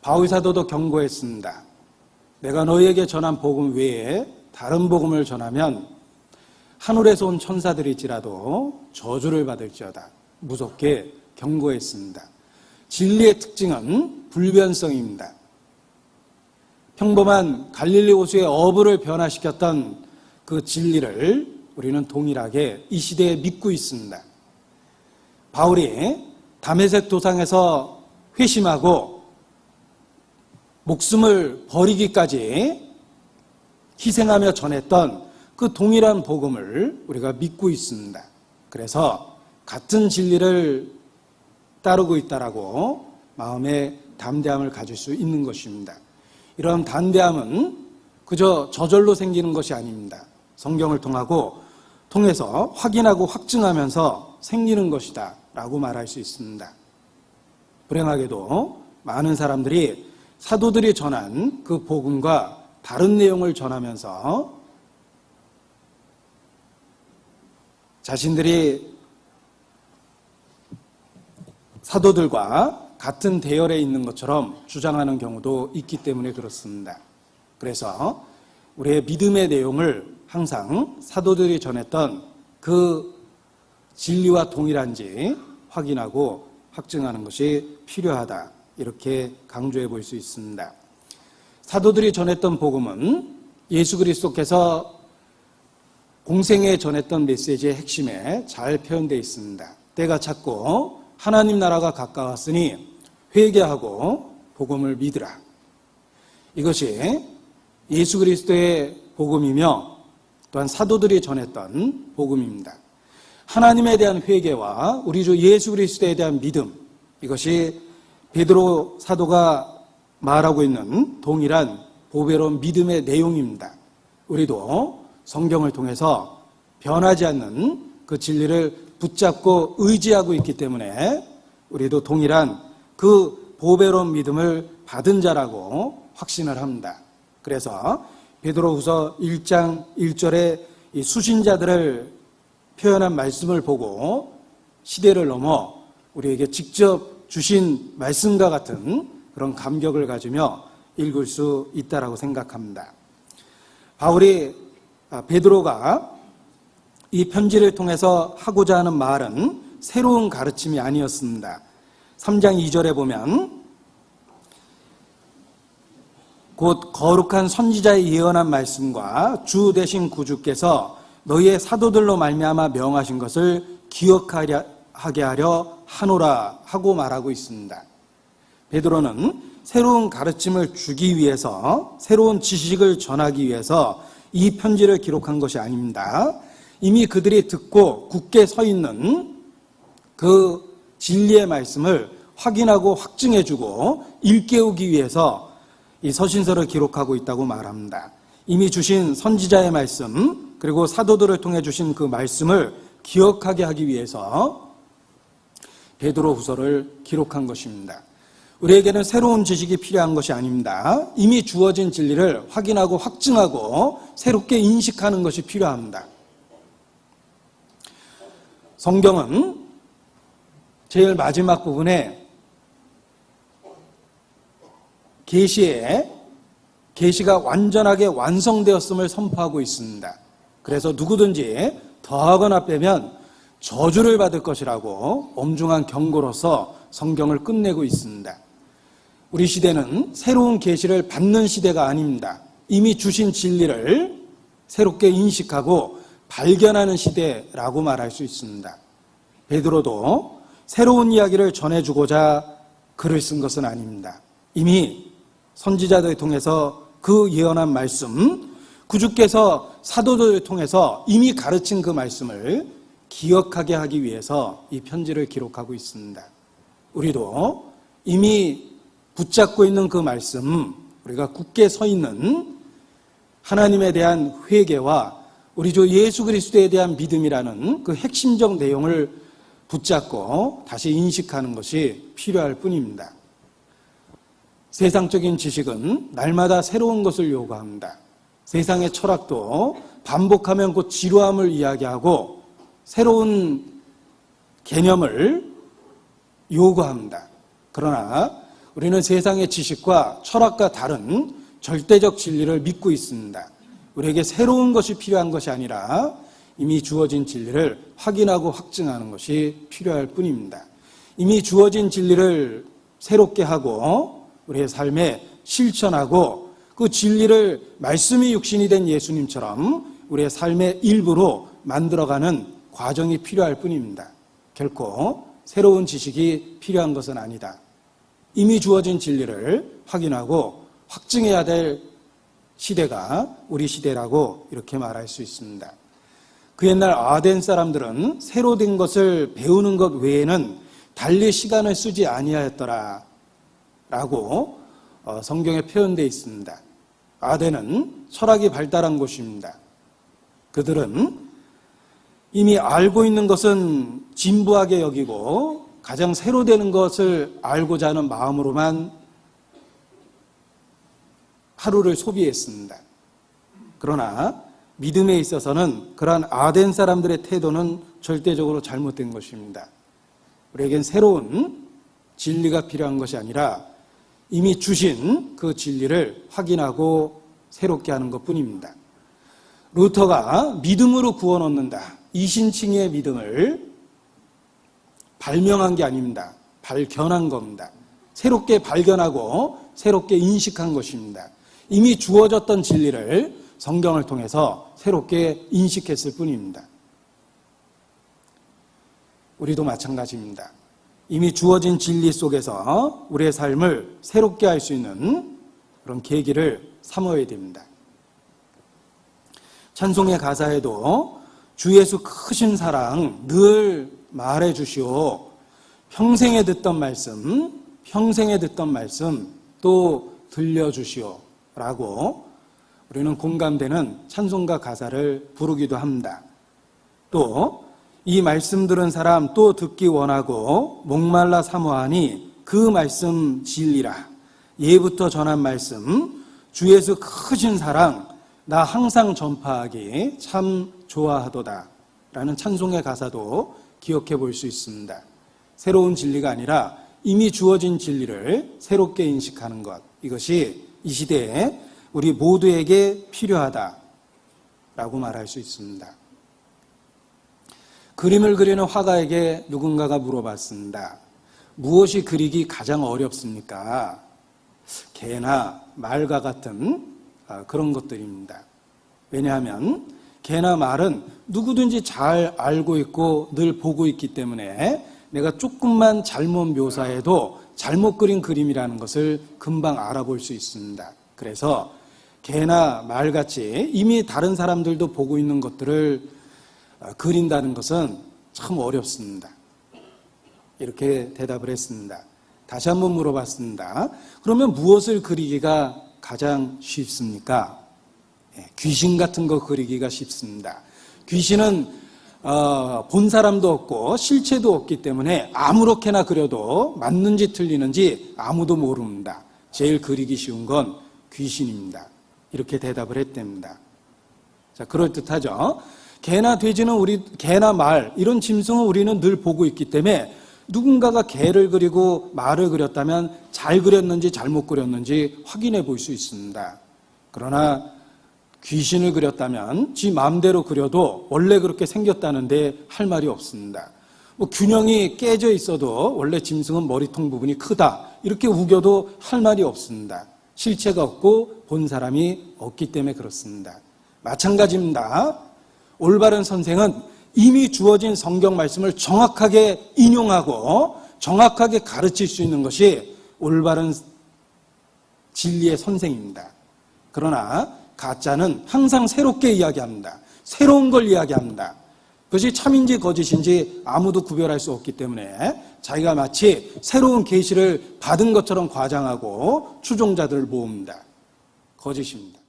바울 사도도 경고했습니다. 내가 너희에게 전한 복음 외에 다른 복음을 전하면 하늘에서 온 천사들일지라도 저주를 받을지어다. 무섭게 경고했습니다. 진리의 특징은 불변성입니다. 평범한 갈릴리 호수의 어부를 변화시켰던 그 진리를 우리는 동일하게 이 시대에 믿고 있습니다. 바울이 다메섹 도상에서 회심하고 목숨을 버리기까지 희생하며 전했던 그 동일한 복음을 우리가 믿고 있습니다. 그래서 같은 진리를 따르고 있다라고 마음의 담대함을 가질 수 있는 것입니다. 이런 담대함은 그저 저절로 생기는 것이 아닙니다. 성경을 통해서 확인하고 확증하면서 생기는 것이다 라고 말할 수 있습니다. 불행하게도 많은 사람들이 사도들이 전한 그 복음과 다른 내용을 전하면서 자신들이 사도들과 같은 대열에 있는 것처럼 주장하는 경우도 있기 때문에 그렇습니다. 그래서 우리의 믿음의 내용을 항상 사도들이 전했던 그 진리와 동일한지 확인하고 확증하는 것이 필요하다. 이렇게 강조해 볼 수 있습니다. 사도들이 전했던 복음은 예수 그리스도께서 공생에 전했던 메시지의 핵심에 잘 표현되어 있습니다. 때가 찼고 하나님 나라가 가까웠으니 회개하고 복음을 믿으라. 이것이 예수 그리스도의 복음이며 또한 사도들이 전했던 복음입니다. 하나님에 대한 회개와 우리 주 예수 그리스도에 대한 믿음, 이것이 베드로 사도가 말하고 있는 동일한 보배로운 믿음의 내용입니다. 우리도 성경을 통해서 변하지 않는 그 진리를 붙잡고 의지하고 있기 때문에 우리도 동일한 그 보배로운 믿음을 받은 자라고 확신을 합니다. 그래서 베드로후서 1장 1절에 이 수신자들을 표현한 말씀을 보고 시대를 넘어 우리에게 직접 주신 말씀과 같은 그런 감격을 가지며 읽을 수 있다라고 생각합니다. 베드로가 이 편지를 통해서 하고자 하는 말은 새로운 가르침이 아니었습니다. 3장 2절에 보면 곧 거룩한 선지자의 예언한 말씀과 주 되신 구주께서 너희의 사도들로 말미암아 명하신 것을 기억하게 하려 하노라 하고 말하고 있습니다. 베드로는 새로운 가르침을 주기 위해서, 새로운 지식을 전하기 위해서 이 편지를 기록한 것이 아닙니다. 이미 그들이 듣고 굳게 서 있는 그 진리의 말씀을 확인하고 확증해주고 일깨우기 위해서 이 서신서를 기록하고 있다고 말합니다. 이미 주신 선지자의 말씀, 그리고 사도들을 통해 주신 그 말씀을 기억하게 하기 위해서 베드로후서를 기록한 것입니다. 우리에게는 새로운 지식이 필요한 것이 아닙니다. 이미 주어진 진리를 확인하고 확증하고 새롭게 인식하는 것이 필요합니다. 성경은 제일 마지막 부분에 계시가 완전하게 완성되었음을 선포하고 있습니다. 그래서 누구든지 더하거나 빼면 저주를 받을 것이라고 엄중한 경고로서 성경을 끝내고 있습니다. 우리 시대는 새로운 계시를 받는 시대가 아닙니다. 이미 주신 진리를 새롭게 인식하고 발견하는 시대라고 말할 수 있습니다. 베드로도 새로운 이야기를 전해주고자 글을 쓴 것은 아닙니다. 이미 선지자들을 통해서 그 예언한 말씀, 구주께서 사도들을 통해서 이미 가르친 그 말씀을 기억하게 하기 위해서 이 편지를 기록하고 있습니다. 우리도 이미 붙잡고 있는 그 말씀, 우리가 굳게 서 있는 하나님에 대한 회개와 우리 주 예수 그리스도에 대한 믿음이라는 그 핵심적 내용을 붙잡고 다시 인식하는 것이 필요할 뿐입니다. 세상적인 지식은 날마다 새로운 것을 요구합니다. 세상의 철학도 반복하면 곧 지루함을 이야기하고 새로운 개념을 요구합니다. 그러나 우리는 세상의 지식과 철학과 다른 절대적 진리를 믿고 있습니다. 우리에게 새로운 것이 필요한 것이 아니라 이미 주어진 진리를 확인하고 확증하는 것이 필요할 뿐입니다. 이미 주어진 진리를 새롭게 하고 우리의 삶에 실천하고 그 진리를 말씀이 육신이 된 예수님처럼 우리의 삶의 일부로 만들어가는 과정이 필요할 뿐입니다. 결코 새로운 지식이 필요한 것은 아니다. 이미 주어진 진리를 확인하고 확증해야 될 시대가 우리 시대라고 이렇게 말할 수 있습니다. 그 옛날 아덴 사람들은 새로 된 것을 배우는 것 외에는 달리 시간을 쓰지 아니하였더라 라고 성경에 표현되어 있습니다. 아덴은 철학이 발달한 곳입니다. 그들은 이미 알고 있는 것은 진부하게 여기고 가장 새로 되는 것을 알고자 하는 마음으로만 하루를 소비했습니다. 그러나 믿음에 있어서는 그러한 아덴 사람들의 태도는 절대적으로 잘못된 것입니다. 우리에겐 새로운 진리가 필요한 것이 아니라 이미 주신 그 진리를 확인하고 새롭게 하는 것뿐입니다. 루터가 믿음으로 구원 얻는다. 이신칭의 믿음을 발명한 게 아닙니다. 발견한 겁니다. 새롭게 발견하고 새롭게 인식한 것입니다. 이미 주어졌던 진리를 성경을 통해서 새롭게 인식했을 뿐입니다. 우리도 마찬가지입니다. 이미 주어진 진리 속에서 우리의 삶을 새롭게 할 수 있는 그런 계기를 삼아야 됩니다. 찬송의 가사에도 주 예수 크신 사랑 늘 말해 주시오. 평생에 듣던 말씀 또 들려주시오 라고 우리는 공감되는 찬송가 가사를 부르기도 합니다. 또 이 말씀 들은 사람 또 듣기 원하고 목말라 사모하니 그 말씀 진리라. 예부터 전한 말씀 주 예수 크신 사랑 나 항상 전파하기 참 좋아하도다 라는 찬송의 가사도 기억해 볼 수 있습니다. 새로운 진리가 아니라 이미 주어진 진리를 새롭게 인식하는 것, 이것이 이 시대에 우리 모두에게 필요하다라고 말할 수 있습니다. 그림을 그리는 화가에게 누군가가 물어봤습니다. 무엇이 그리기 가장 어렵습니까? 개나 말과 같은 그런 것들입니다. 왜냐하면 개나 말은 누구든지 잘 알고 있고 늘 보고 있기 때문에 내가 조금만 잘못 묘사해도 잘못 그린 그림이라는 것을 금방 알아볼 수 있습니다. 그래서 개나 말같이 이미 다른 사람들도 보고 있는 것들을 그린다는 것은 참 어렵습니다. 이렇게 대답을 했습니다. 다시 한번 물어봤습니다. 그러면 무엇을 그리기가 가장 쉽습니까? 귀신 같은 거 그리기가 쉽습니다. 귀신은 본 사람도 없고 실체도 없기 때문에 아무렇게나 그려도 맞는지 틀리는지 아무도 모릅니다. 제일 그리기 쉬운 건 귀신입니다. 이렇게 대답을 했답니다. 자, 그럴듯하죠? 개나 돼지는 개나 말, 이런 짐승은 우리는 늘 보고 있기 때문에 누군가가 개를 그리고 말을 그렸다면 잘 그렸는지 잘못 그렸는지 확인해 볼 수 있습니다. 그러나 귀신을 그렸다면 지 마음대로 그려도 원래 그렇게 생겼다는데 할 말이 없습니다. 균형이 깨져 있어도 원래 짐승은 머리통 부분이 크다 이렇게 우겨도 할 말이 없습니다. 실체가 없고 본 사람이 없기 때문에 그렇습니다. 마찬가지입니다. 올바른 선생은 이미 주어진 성경 말씀을 정확하게 인용하고 정확하게 가르칠 수 있는 것이 올바른 진리의 선생입니다. 그러나 가짜는 항상 새롭게 이야기합니다. 새로운 걸 이야기합니다. 그것이 참인지 거짓인지 아무도 구별할 수 없기 때문에 자기가 마치 새로운 계시를 받은 것처럼 과장하고 추종자들을 모읍니다. 거짓입니다.